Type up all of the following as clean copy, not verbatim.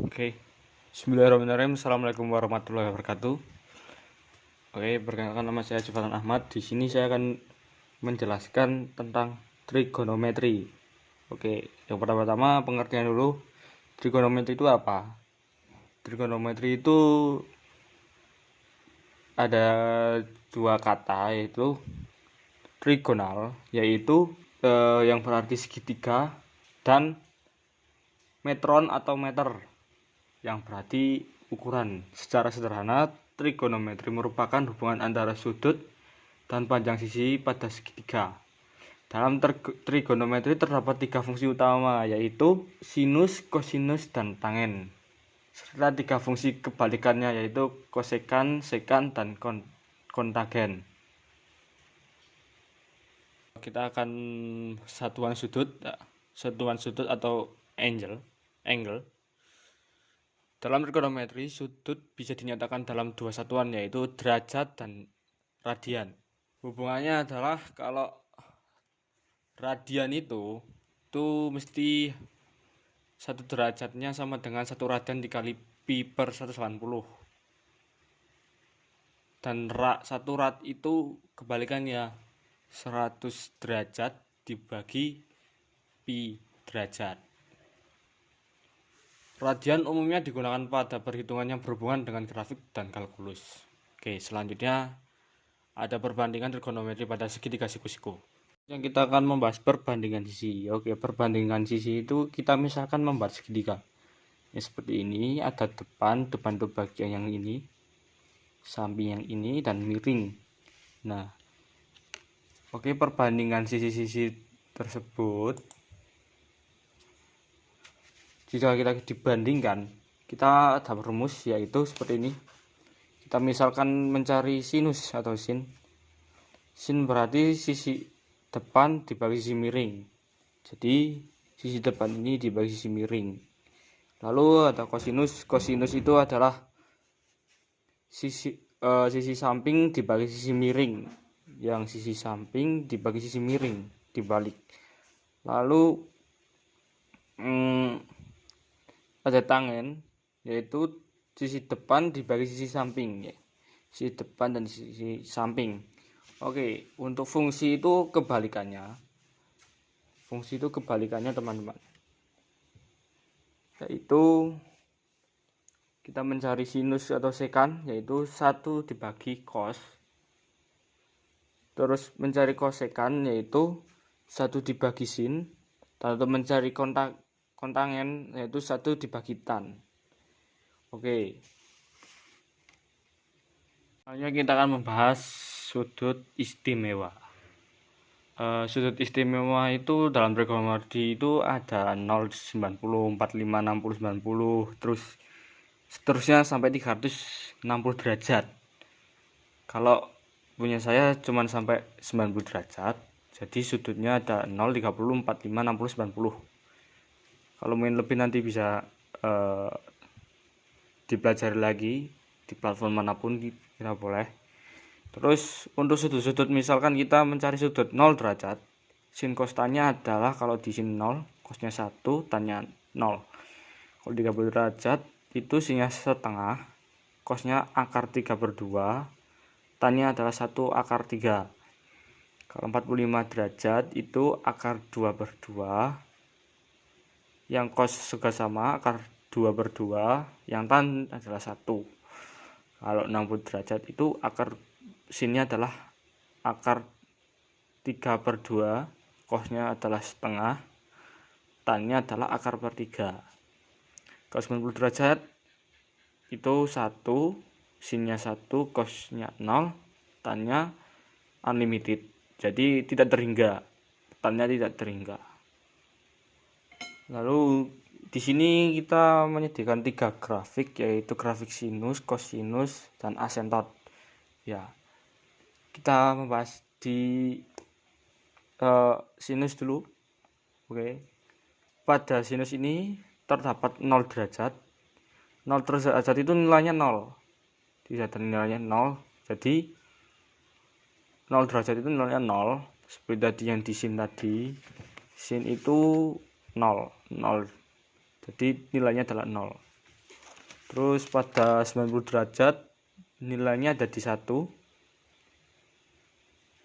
Oke, Bismillahirrahmanirrahim. Assalamualaikum warahmatullahi wabarakatuh. Oke, perkenalkan, nama saya Jufatan Ahmad. Di sini saya akan menjelaskan tentang trigonometri. Oke, yang pertama-tama pengertian dulu. Trigonometri itu apa? Trigonometri itu ada dua kata, yaitu trigonal, yaitu yang berarti segitiga, dan metron atau meter, yang berarti ukuran. Secara sederhana, trigonometri merupakan hubungan antara sudut dan panjang sisi pada segitiga. Dalam trigonometri terdapat tiga fungsi utama, yaitu sinus, kosinus, dan tangen, serta tiga fungsi kebalikannya, yaitu kosekan, sekan, dan kontagen. Kita akan satuan sudut atau angle. Dalam trigonometri, sudut bisa dinyatakan dalam dua satuan, yaitu derajat dan radian. Hubungannya adalah kalau radian itu mesti satu derajatnya sama dengan satu radian dikali pi per 180. Dan satu rad itu kebalikannya, 100 derajat dibagi pi derajat. Radian umumnya digunakan pada perhitungan yang berhubungan dengan grafik dan kalkulus. Oke, selanjutnya ada perbandingan trigonometri pada segitiga siku-siku. Yang kita akan membahas perbandingan sisi. Oke, perbandingan sisi itu kita misalkan membuat segitiga. Ya, seperti ini, ada depan itu bagian yang ini, samping yang ini, dan miring. Nah, oke, perbandingan sisi-sisi tersebut, jika kita dibandingkan, kita ada rumus, yaitu seperti ini. Kita misalkan mencari sinus atau sin. Sin berarti sisi depan dibagi sisi miring. Jadi sisi depan ini dibagi sisi miring. Lalu ada kosinus. Kosinus itu adalah sisi samping dibagi sisi miring. Yang sisi samping dibagi sisi miring, dibalik. Lalu ada tangen, yaitu sisi depan dibagi sisi samping, ya. Sisi depan dan sisi samping. Oke, untuk fungsi itu kebalikannya. Fungsi itu kebalikannya, teman-teman. Yaitu kita mencari sinus atau sekan, yaitu 1 dibagi cos. Terus mencari kosekan, yaitu 1 dibagi sin. Dan untuk mencari kontangen, yaitu 1 dibagi tan. Oke. Selanjutnya kita akan membahas sudut istimewa. Sudut istimewa itu dalam trigonometri itu ada 0, 90, 45, 60, 90, terus seterusnya sampai 360 derajat. Kalau punya saya cuma sampai 90 derajat, jadi sudutnya ada 0, 30, 45, 60, 90. Kalau main lebih nanti bisa dipelajari lagi di platform manapun, kita boleh. Terus untuk sudut-sudut, misalkan kita mencari sudut 0 derajat, sin cos tannya adalah, kalau di sin 0, cosnya 1, tannya 0. Kalau 30 derajat itu sinnya setengah, cosnya akar 3/2, tannya adalah 1 akar 3. Kalau 45 derajat itu akar 2/2, yang cos juga sama, akar 2/2, yang tan adalah 1. Kalau 60 derajat itu akar sinnya adalah akar 3/2, cosnya adalah setengah, tannya adalah akar per 3. Kalau 90 derajat itu 1, sinnya 1, cosnya 0, tannya unlimited, jadi tidak terhingga, tannya tidak terhingga. Lalu di sini kita menyediakan 3 grafik, yaitu grafik sinus, kosinus, dan asentot. Ya, kita membahas di sinus dulu. Oke. Pada sinus ini terdapat 0 derajat. 0 derajat itu nilainya 0. Tidak ada nilainya 0. Jadi 0 derajat itu nilainya 0. Seperti tadi yang di sin tadi. Sin itu 0. Jadi nilainya adalah 0. Terus pada 90 derajat nilainya ada di 1.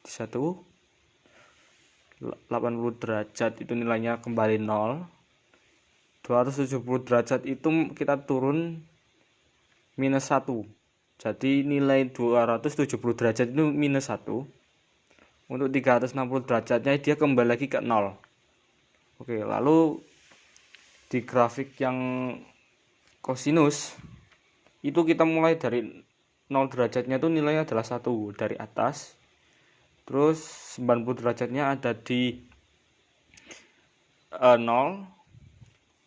Di 80 derajat itu nilainya kembali 0. 270 derajat itu kita turun minus 1. Jadi nilai 270 derajat itu minus 1. Untuk 360 derajatnya dia kembali lagi ke 0. Oke, lalu di grafik yang kosinus itu kita mulai dari 0 derajatnya itu nilainya adalah 1 dari atas. Terus 90 derajatnya ada di 0.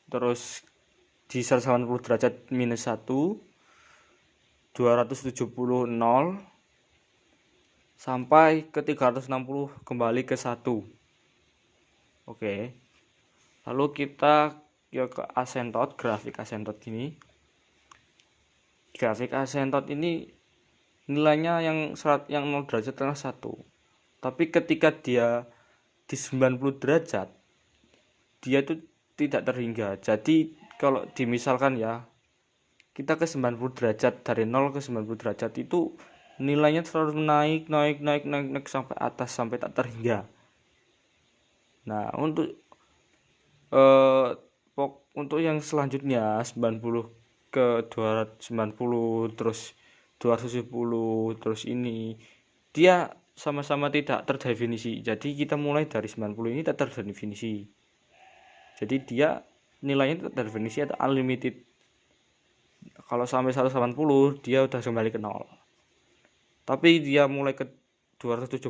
Terus di 180 derajat minus 1, 270 0, sampai ke 360 kembali ke 1. Oke. Lalu kita ke asymptot, grafik asymptot ini. Grafik asymptot ini nilainya yang 0 derajat adalah 1. Tapi ketika dia di 90 derajat, dia itu tidak terhingga. Jadi kalau dimisalkan ya, kita ke 90 derajat, dari 0 ke 90 derajat itu nilainya selalu naik sampai atas, sampai tak terhingga. Nah, untuk yang selanjutnya 90 ke 290 terus 270 terus ini dia sama-sama tidak terdefinisi. Jadi kita mulai dari 90 ini tak terdefinisi. Jadi dia nilainya tak terdefinisi atau unlimited. Kalau sampai 180 dia udah kembali ke 0. Tapi dia mulai ke 270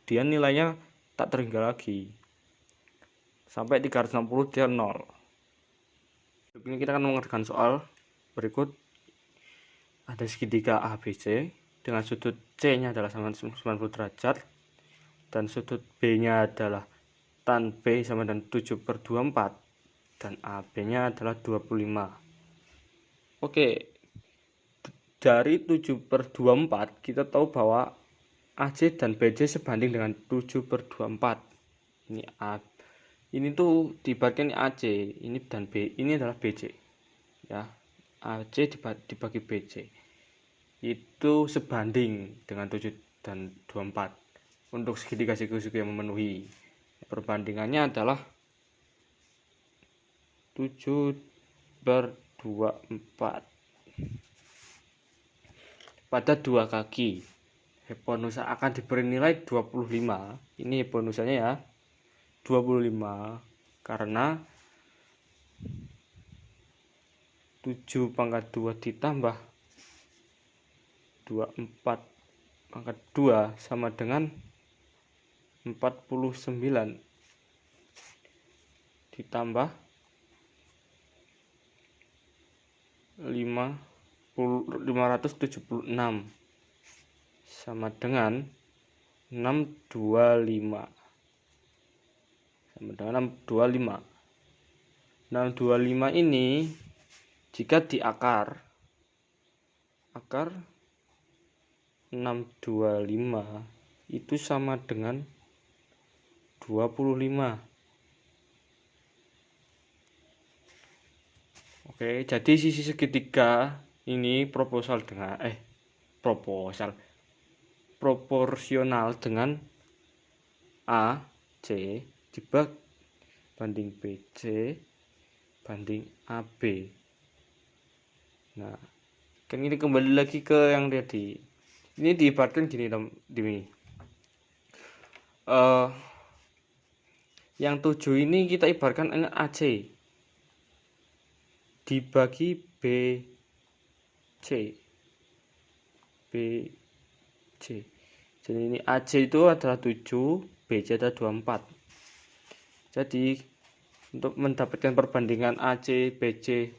dia nilainya tak terhingga lagi. Sampai 360 dia 0. Ini kita akan mengerjakan soal berikut. Ada segitiga ABC dengan sudut C-nya adalah sama 90 derajat dan sudut B-nya adalah tan B sama dengan 7/24 dan AB-nya adalah 25. Oke, dari 7/24 kita tahu bahwa AC dan BC sebanding dengan 7/24. Ini A, ini tuh dibagikan AC, ini dan B, ini adalah BC. Ya, AC dibagi BC. Itu sebanding dengan 7 dan 24. Untuk segitiga yang memenuhi, perbandingannya adalah 7/24 pada dua kaki. Hipotenusa akan diberi nilai 25. Ini hipotenusanya ya, 25 karena 7/2 ditambah 24/2 sama dengan 49 ditambah 576 sama dengan 625 sama dengan 625. 625 ini jika diakar 625 itu sama dengan 25. Oke, jadi sisi segitiga ini proporsional dengan AC banding BC banding AB. Nah, kan ini kembali lagi ke yang tadi. Ini diibaratkan gini, yang 7 ini kita ibaratkan AC dibagi BC. Jadi ini AC itu adalah 7, BC adalah 24. Jadi untuk mendapatkan perbandingan AC, BC,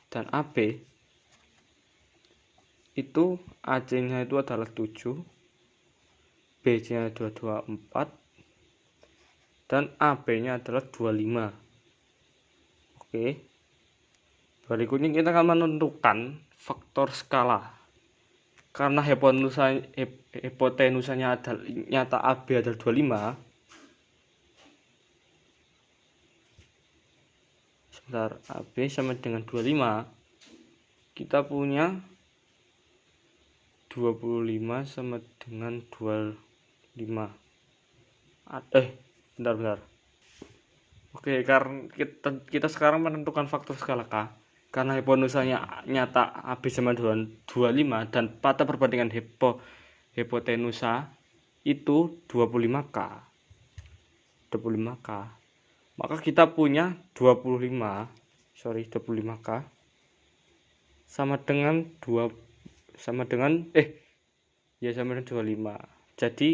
dan AB itu AC-nya itu adalah 7, BC-nya adalah 24, dan AB-nya adalah 25. Oke. Berikutnya kita akan menentukan faktor skala. Karena hipotenusanya adalah nyata AB adalah 25. Sebentar, AB sama dengan 25. kita punya 25 sama dengan 25. Bentar. Oke, karena kita sekarang menentukan faktor skala K. Karena hipotenusanya nyata AB sama 25 dan pada perbandingan hipotenusa itu 25K. Maka kita punya 25K sama dengan 25. Jadi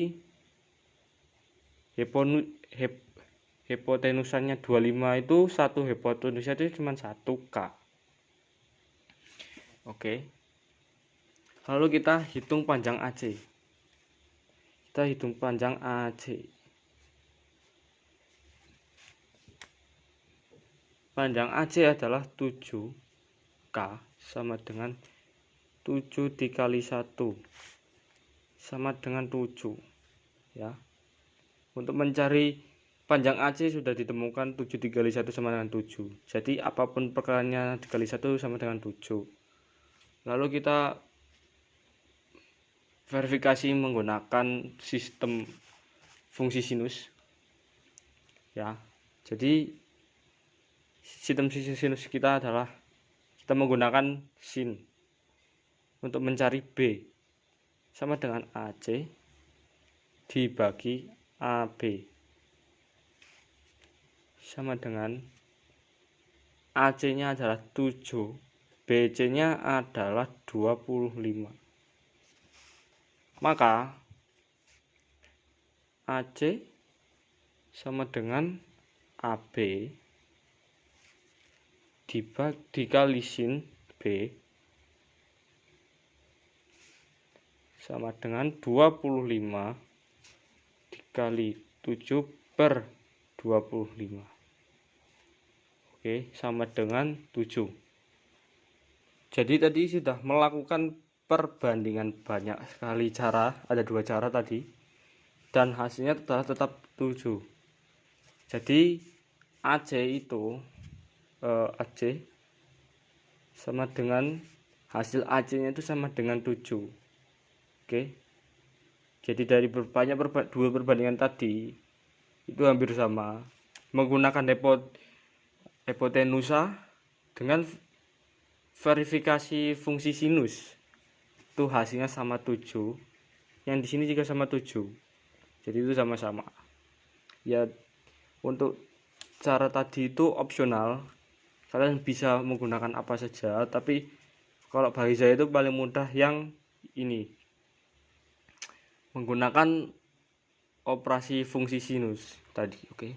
hipotenusanya 25 itu satu hipotenusa itu cuma 1K. Oke. Lalu kita hitung panjang AC. Panjang AC adalah 7K sama dengan 7 dikali 1 sama dengan 7 ya. Untuk mencari panjang AC sudah ditemukan 7 dikali 1 sama dengan 7. Jadi apapun perkaliannya dikali 1 sama dengan 7. Lalu kita verifikasi menggunakan sistem fungsi sinus ya. Jadi sistem sinus kita adalah kita menggunakan sin untuk mencari B sama dengan AC dibagi AB sama dengan AC nya adalah 7, BC nya adalah 25. Maka AC sama dengan AB dikali sin B sama dengan 25 dikali 7 per 25. Oke, sama dengan 7. Jadi tadi sudah melakukan perbandingan banyak sekali cara, ada 2 cara tadi, dan hasilnya tetap 7. Jadi AC itu AC sama dengan hasil AC nya itu sama dengan 7. Oke. Jadi dari dua perbandingan tadi itu hampir sama. Menggunakan hipotenusa dengan verifikasi fungsi sinus itu hasilnya sama 7. Yang di sini juga sama 7. Jadi itu sama-sama. Ya, untuk cara tadi itu opsional. Kalian bisa menggunakan apa saja, tapi kalau bagi saya itu paling mudah yang ini, menggunakan operasi fungsi sinus tadi. Oke.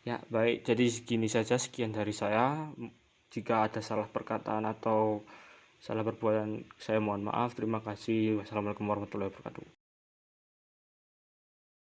Ya, baik. Jadi segini saja, sekian dari saya. Jika ada salah perkataan atau salah perbuatan, saya mohon maaf. Terima kasih. Wassalamualaikum warahmatullahi wabarakatuh.